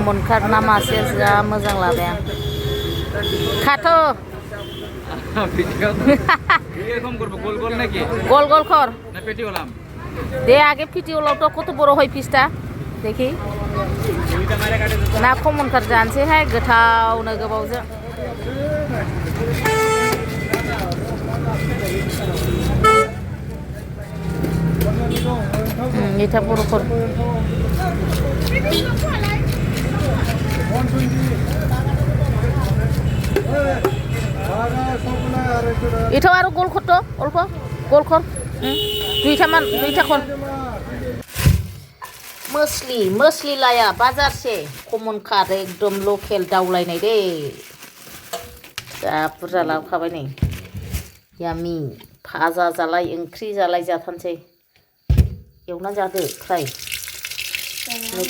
komoncut namase जा मोजां लाबाय आं खाथो गोल गोल खर दे आगे पिटिवलाव तो कत बड़ হয় पिसटा देखि ना komoncut जानोसैहाय गोथावनो गोबावजों এটা বড় কর এটা আর গোল কর তো অল্প গোল কর দুইটা কর मसलि लाया बाजारसे komoncut एकदम लकेल दावलायनाय दे जा बुरजा लाबोखाबाय नै यामि भाजा जालाय ओंख्रि जालाय जाथारनोसै एवना जादो फ्राय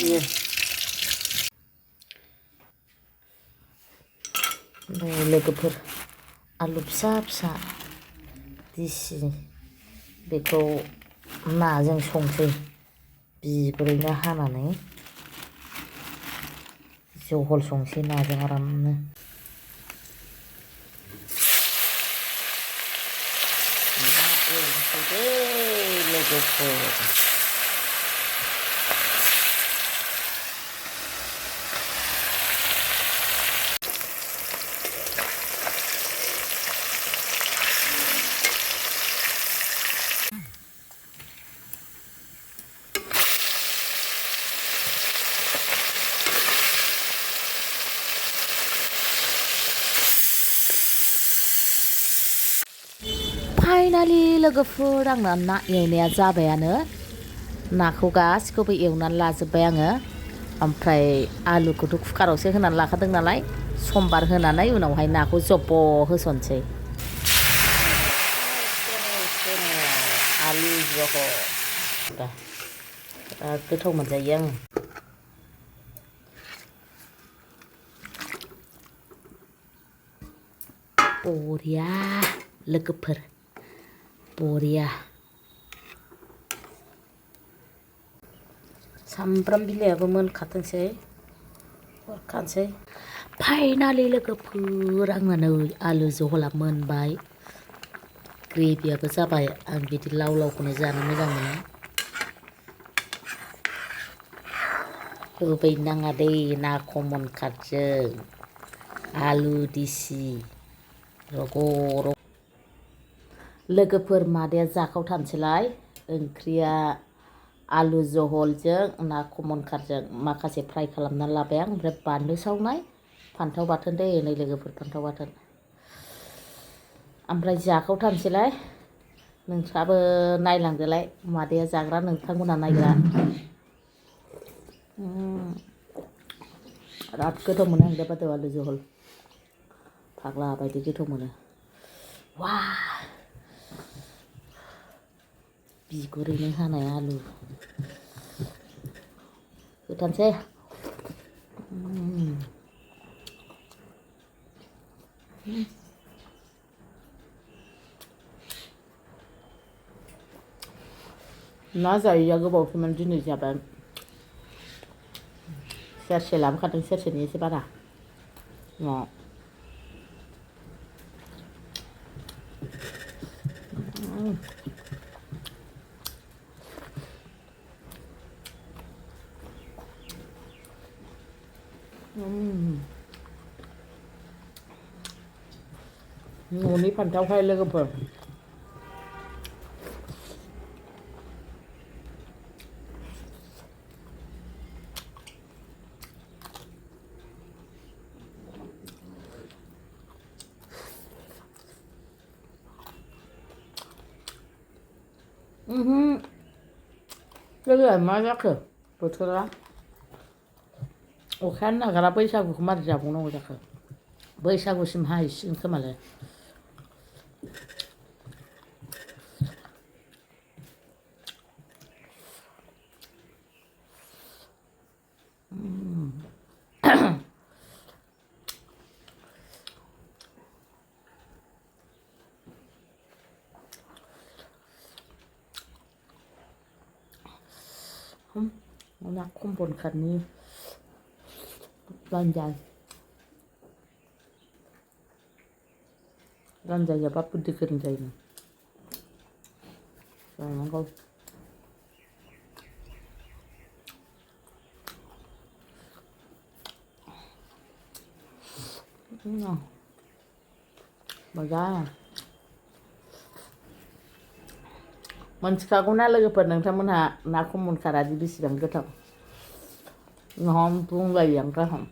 बियो लोगोफोर आलु फिसा फिसा दिसि बेखौ नाजों संसै बिगुरैनो हानानै जहल संसै नाजों आरामनो लोगोफोर फाइनालि लोगोफोर आंना ना एवनाया जाबायानो नाखौ गासिखौबो एवनानै लाजोब्बाय आङो ओमफ्राय आलुखौथ' कुकारावसो होनानै लाखादों नालाय समबार होनानै उनावहाय नाखौ जब्ब होसनसै alujw गोथाव मोनजायो आङो बरिया लोगोफोर बरिया सामब्राम बिलाइयाबो मोनखाथोंसै हरखानोसै फाइनालि लोगोफोर आंना नै आलु जहला मोनबाय ग्रेभियाबो जाबाय आं बिदि लाव लावखौनो जानो मोजां मोनो होबै नाङा दै ना komoncutजों आलु दिसि रग' रग' लोगोफोर मादैया जाखावथारनोसैलाय ओंख्रिया आलु जहलजों ना komoncutजों माखासे फ्राय खालामना लाबाय आं ओमफ्राय बानलु सावनाय फान्थाव बाथोन दै नै लोगोफोर फान्थाव बाथोन ओमफ्राय जाखावथारनोसैलाय नोंस्राबो नायलांदोलाय मादैया जाग्रा नोंथांमोना नायग्रा बिराद गोथाव मोनो आं दा आलु जहल फाग्ला बायदि गोथाव मोनो वा बिगुरैनो हानाय आलु होथारनोसै ना जायैया गोबावसोमोन दिनै जाबाय सेरसे लाबोखादों सेरसेनि एसे बारा न'नि फान्थावखाय लोगोफोर लोगोआ मा जाखो बोथोरा अखायानो नागारा बैसागुखौ मारै जाबावनांगौ जाखो बैसागुसिम हाहैसिगोन खोमालाय ना komoncutनि ranjaya apa putih ranjaya jangan kau Bajarao मोनथिखागौना लोगोफोर नोंथांमोनहा ना खमनकाटआ बेसेबां गोथाव नहम बुंलायो आं गाहाम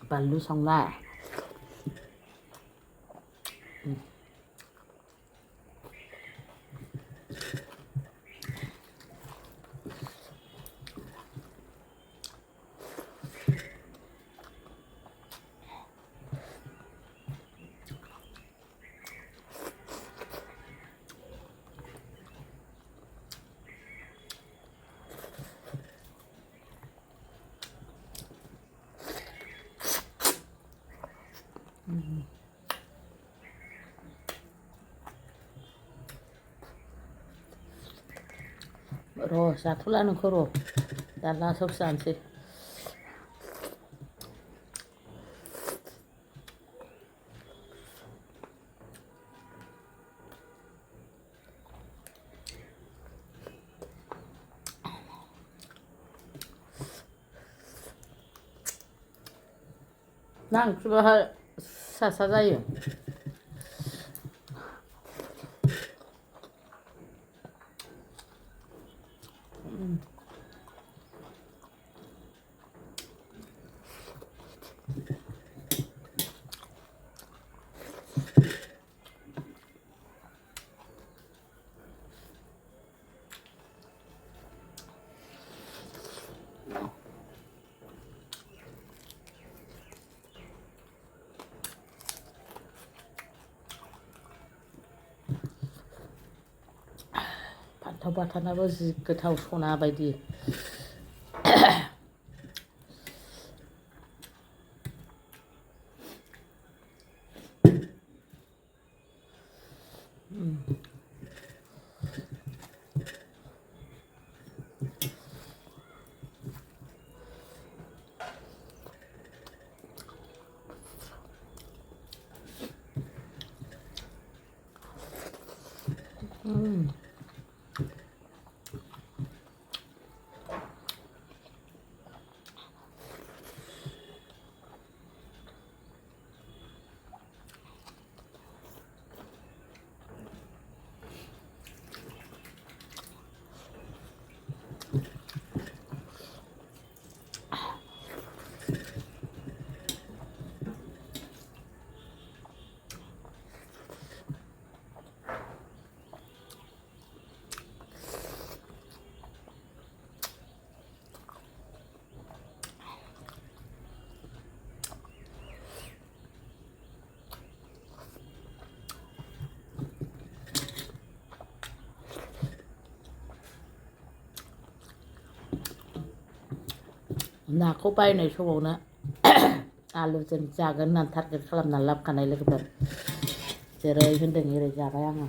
बानलु songna र' जाथ'ला नोंखौ र' दा लासावसो जानोसै ना ओंख्रिबाहा सा जायो फान्थाव बाथोनाबो जि गोथाव सना बायदि नाखौ बायनाय समावनो आलुजों जागोन होननानै टारगेट खालामनानै लाबोखानाय लोगोफोर जेरै होन्दों एरै जाबाय आङो